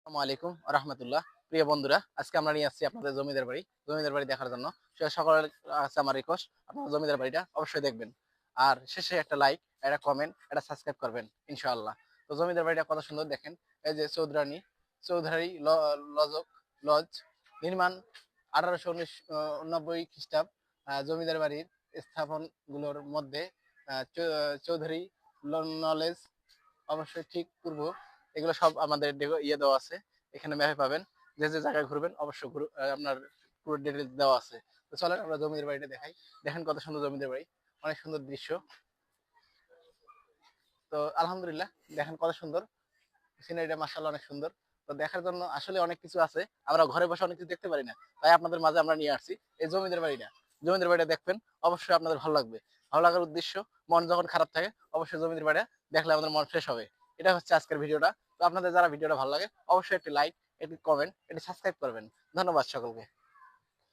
আসসালামু আলাইকুম রহমতুল্লাহ। প্রিয় বন্ধুরা, আজকে আমরা নিয়ে আসছি আপনাদের জমিদার বাড়ি দেখার জন্য। সকলের কাছে আমার রিকোয়েস্ট, আপনারা জমিদার বাড়িটা অবশ্যই দেখবেন। আর শেষে একটা লাইক, একটা কমেন্ট, একটা সাবস্ক্রাইব করবেন ইনশাআল্লাহ। তো জমিদার বাড়িটা কত সুন্দর দেখেন। এই যে চৌধুরী লজ নির্মাণ 1890 খ্রিস্টাব্দ। জমিদার বাড়ির স্থাপন গুলোর মধ্যে চৌধুরী নলেজ অবশ্যই ঠিক পূর্ব, এগুলো সব আমাদের দেওয়া আছে। এখানে ম্যাপে পাবেন, যে যে জায়গায় ঘুরবেন অবশ্যই আপনার পুরো ডিটেলস দেওয়া আছে। তো চলেন আমরা জমিদার বাড়িটা দেখাই। দেখেন কত সুন্দর জমিদার বাড়ি, অনেক সুন্দর দৃশ্য। তো আলহামদুলিল্লাহ, দেখেন কত সুন্দর সিনারিটা, মাশাআল্লাহ অনেক সুন্দর। তো দেখার জন্য আসলে অনেক কিছু আছে, আমরা ঘরে বসে অনেক কিছু দেখতে পারি না, তাই আপনাদের মাঝে আমরা নিয়ে আসছি এই জমিদার বাড়িটা দেখবেন, অবশ্যই আপনাদের ভালো লাগবে। ভালো লাগার উদ্দেশ্য, মন যখন খারাপ থাকে অবশ্যই জমিদার বাড়িটা দেখলে আমাদের মন ফ্রেশ হবে। এটা হচ্ছে আজকের ভিডিওটা। তো আপনাদের যারা ভিডিওটা ভালো লাগে অবশ্যই একটি লাইক, একটি কমেন্ট, একটি সাবস্ক্রাইব করবেন। ধন্যবাদ সকলকে।